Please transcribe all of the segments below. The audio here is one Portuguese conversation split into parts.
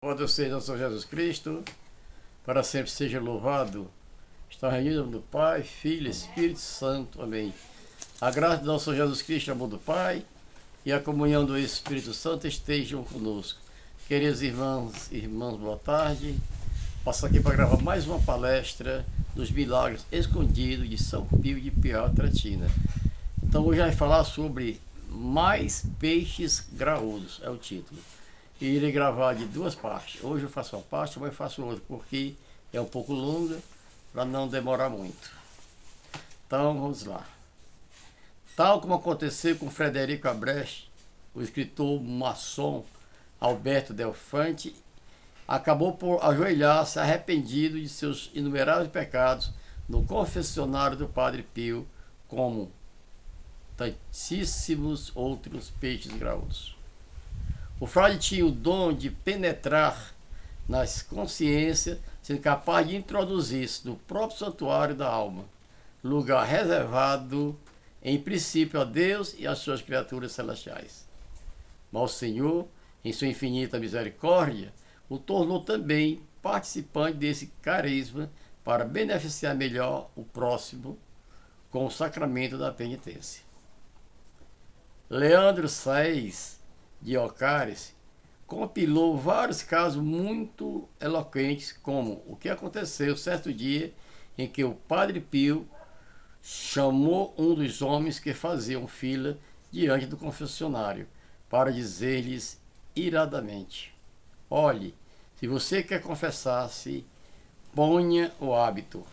Louvado seja nosso Senhor Jesus Cristo, para sempre seja louvado. Está reunido em nome do Pai, Filho e Espírito Santo. Amém. A graça de nosso Senhor Jesus Cristo, o amor do Pai e a comunhão do Espírito Santo estejam conosco. Queridos irmãos e irmãs, boa tarde. Passo aqui para gravar mais uma palestra dos milagres escondidos de São Pio de Pietrelcina. Então hoje vai falar sobre mais peixes graúdos, é o título. E irei gravar de duas partes. Hoje eu faço uma parte, amanhã eu faço outra, porque é um pouco longa, para não demorar muito. Então vamos lá. Tal como aconteceu com Frederico Abrecht, o escritor maçom Alberto Delfante acabou por ajoelhar-se arrependido de seus inumeráveis pecados no confessionário do Padre Pio, como tantíssimos outros peixes graúdos. O frade tinha o dom de penetrar nas consciências, sendo capaz de introduzir-se no próprio santuário da alma, lugar reservado em princípio a Deus e às suas criaturas celestiais. Mas o Senhor, em sua infinita misericórdia, o tornou também participante desse carisma para beneficiar melhor o próximo com o sacramento da penitência. Leandro Saez de Ocáris compilou vários casos muito eloquentes, como o que aconteceu certo dia em que o Padre Pio chamou um dos homens que faziam fila diante do confessionário para dizer-lhes iradamente: olhe, se você quer confessar-se, ponha o hábito.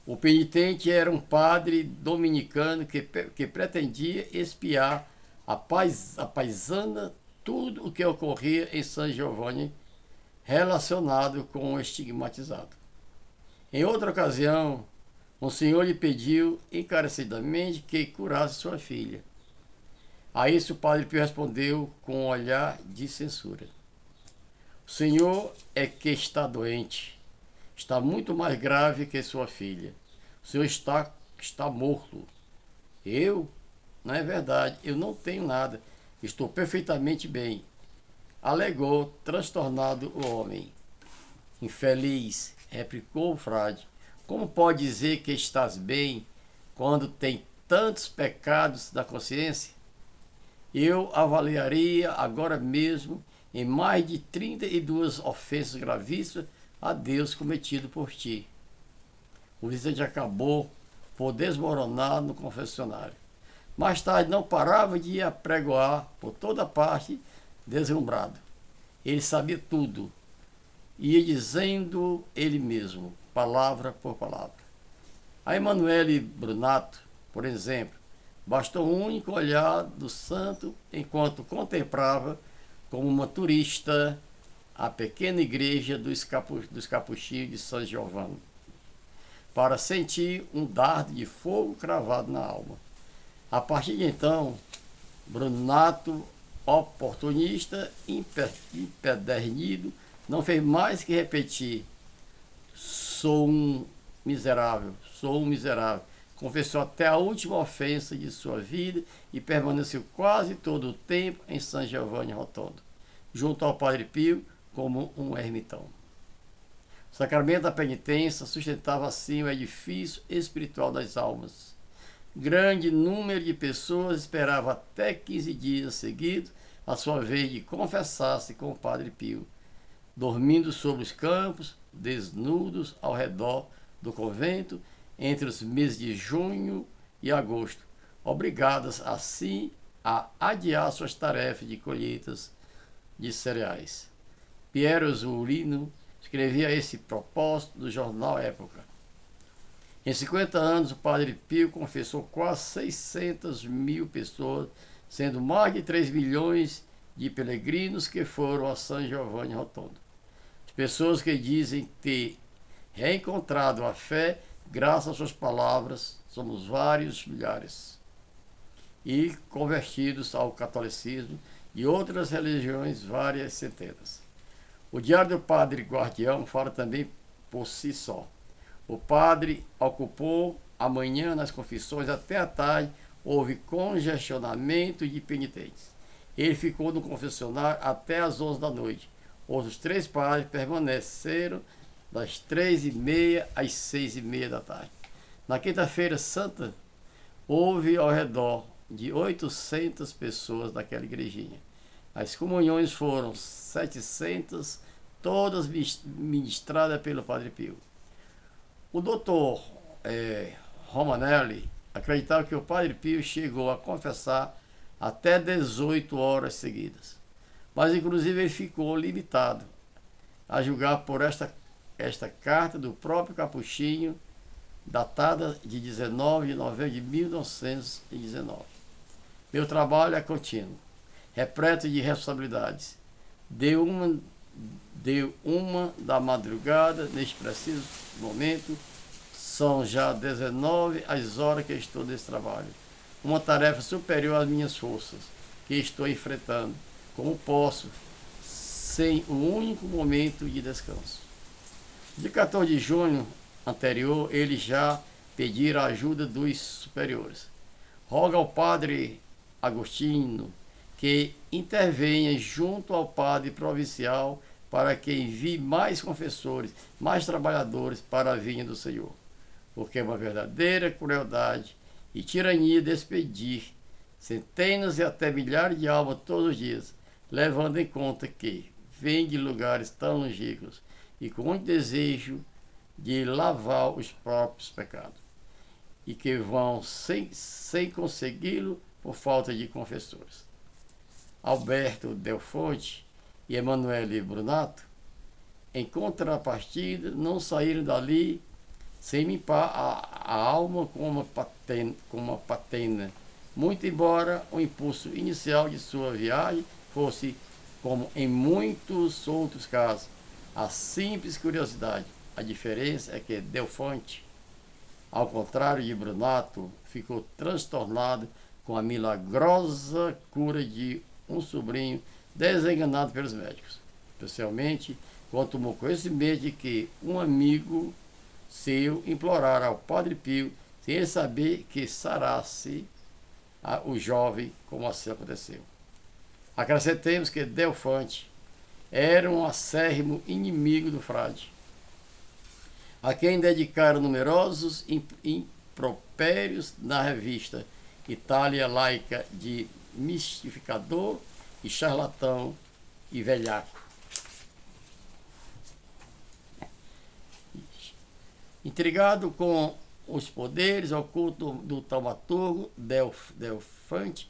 O penitente era um padre dominicano que pretendia espiar a paisana tudo o que ocorria em San Giovanni relacionado com o estigmatizado. Em outra ocasião, um senhor lhe pediu encarecidamente que curasse sua filha. A isso o Padre Pio respondeu com um olhar de censura: o senhor é que está doente, está muito mais grave que sua filha. O senhor está morto. Eu? Não é verdade, eu não tenho nada, estou perfeitamente bem, alegou transtornado o homem. Infeliz, replicou o frade, como pode dizer que estás bem quando tem tantos pecados da consciência? Eu avaliaria agora mesmo em mais de 32 ofensas gravíssimas a Deus cometido por ti. O visitante acabou por desmoronar no confessionário. Mais tarde não parava de apregoar por toda parte, deslumbrado. Ele sabia tudo, ia dizendo ele mesmo, palavra por palavra. A Emanuele Brunato, por exemplo, bastou um único olhar do santo enquanto contemplava como uma turista a pequena igreja dos Capuchinhos de São Giovanni, para sentir um dardo de fogo cravado na alma. A partir de então, Brunato, oportunista, empedernido, não fez mais que repetir: sou um miserável, sou um miserável. Confessou até a última ofensa de sua vida e permaneceu quase todo o tempo em San Giovanni Rotondo, junto ao Padre Pio, como um ermitão. O sacramento da penitência sustentava assim o edifício espiritual das almas. Grande número de pessoas esperava até 15 dias seguidos a sua vez de confessar-se com o Padre Pio, dormindo sobre os campos, desnudos ao redor do convento, entre os meses de junho e agosto, obrigadas assim a adiar suas tarefas de colheitas de cereais. Piero Zurino escrevia a esse propósito no jornal Época. Em 50 anos, o Padre Pio confessou quase 600 mil pessoas, sendo mais de 3 milhões de peregrinos que foram a San Giovanni Rotondo. As pessoas que dizem ter reencontrado a fé graças às suas palavras, somos vários milhares. E convertidos ao catolicismo e outras religiões, várias centenas. O Diário do Padre Guardião fala também por si só. O padre ocupou a manhã nas confissões, até a tarde houve congestionamento de penitentes. Ele ficou no confessionário até às 11 da noite, Outros 3 padres permaneceram das 3h30 às 6h30 da tarde. Na quinta-feira santa, houve ao redor de 800 pessoas naquela igrejinha. As comunhões foram 700, todas ministradas pelo Padre Pio. O doutor Romanelli acreditava que o Padre Pio chegou a confessar até 18 horas seguidas. Mas inclusive ele ficou limitado a julgar por esta carta do próprio Capuchinho, datada de 19 de novembro de 1919. Meu trabalho é contínuo, repleto de responsabilidades. Deu uma da madrugada, neste preciso momento, são já 19 as horas que estou nesse trabalho. Uma tarefa superior às minhas forças, que estou enfrentando, como posso, sem o único momento de descanso. De 14 de junho anterior, eles já pediram a ajuda dos superiores. Roga ao padre Agostinho que intervenha junto ao padre provincial para que envie mais confessores, mais trabalhadores para a vinha do Senhor. Porque é uma verdadeira crueldade e tirania despedir centenas e até milhares de almas todos os dias, levando em conta que vêm de lugares tão longínquos e com muito desejo de lavar os próprios pecados, e que vão sem consegui-lo por falta de confessores. Alberto Del Fonte e Emanuele Brunato, em contrapartida, não saíram dali sem limpar a alma com uma patena, muito embora o impulso inicial de sua viagem fosse, como em muitos outros casos, a simples curiosidade. A diferença é que Del Fonte, ao contrário de Brunato, ficou transtornado com a milagrosa cura de um sobrinho desenganado pelos médicos, especialmente quando tomou conhecimento de que um amigo seu implorara ao Padre Pio, sem ele saber, que sarasse o jovem, como assim aconteceu. Acrescentemos que Del Fonte era um acérrimo inimigo do frade, a quem dedicaram numerosos impropérios na revista Itália Laica de mistificador e charlatão e velhaco. Intrigado com os poderes ocultos do taumaturgo Del Fonte,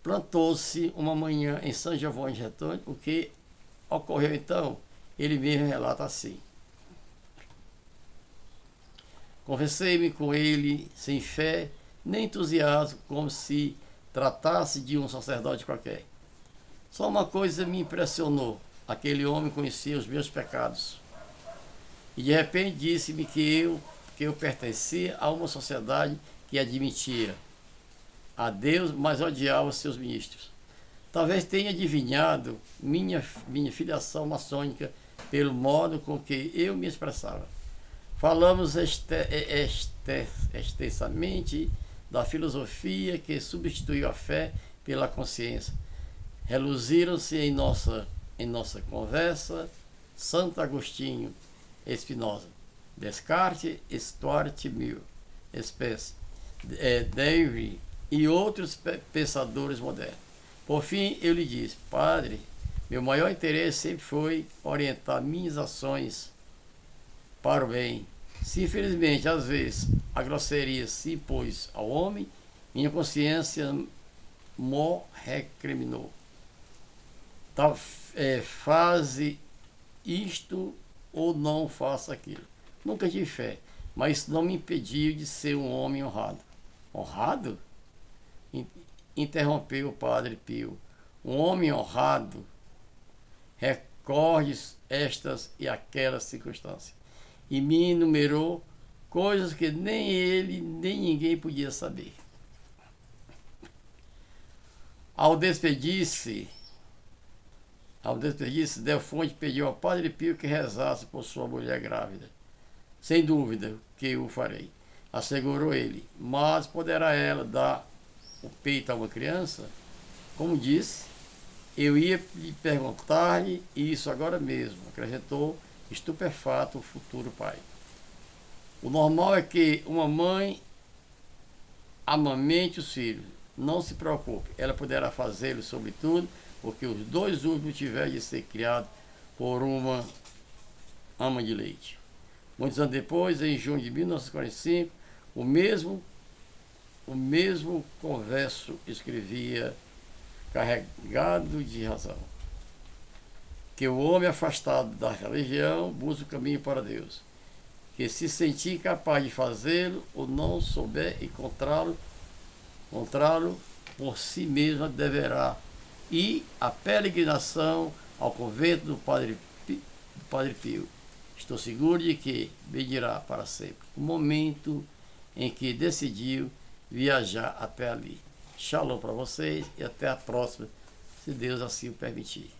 plantou-se uma manhã em São Giovanni de Retorno. O que ocorreu então, ele mesmo relata assim: conversei-me com ele sem fé nem entusiasmo, como se tratasse de um sacerdote qualquer. Só uma coisa me impressionou: aquele homem conhecia os meus pecados. E de repente disse-me que eu pertencia a uma sociedade que admitia a Deus, mas odiava os seus ministros. Talvez tenha adivinhado minha filiação maçônica pelo modo com que eu me expressava. Falamos extensamente da filosofia que substituiu a fé pela consciência. Reluziram-se em nossa conversa Santo Agostinho, Spinoza, Descartes, Stuart Mill, Spence, Davy e outros pensadores modernos. Por fim, eu lhe disse: Padre, meu maior interesse sempre foi orientar minhas ações para o bem. Se infelizmente às vezes a grosseria se impôs ao homem, minha consciência mo recriminou. Faze isto ou não faça aquilo. Nunca tive fé, mas isso não me impediu de ser um homem honrado. Honrado? Interrompeu o Padre Pio. Um homem honrado recorde estas e aquelas circunstâncias, e me enumerou coisas que nem ele nem ninguém podia saber. Ao despedir-se, Del Fonte pediu ao Padre Pio que rezasse por sua mulher grávida. Sem dúvida que o farei, assegurou ele. Mas poderá ela dar o peito a uma criança? Como disse, Eu ia lhe perguntar-lhe isso agora mesmo, acrescentou, estupefato, o futuro pai. O normal é que uma mãe amamente os filhos. Não se preocupe, ela poderá fazê-lo, sobretudo, porque os dois últimos tiveram de ser criados por uma ama de leite. Muitos anos depois, em junho de 1945, o mesmo converso escrevia, carregado de razão, que o homem afastado da religião busca o caminho para Deus, que se sentir capaz de fazê-lo ou não souber encontrá-lo por si mesmo deverá ir à peregrinação ao convento do Padre Pio. Estou seguro de que bendirá para sempre o momento em que decidiu viajar até ali. Shalom para vocês e até a próxima, se Deus assim o permitir.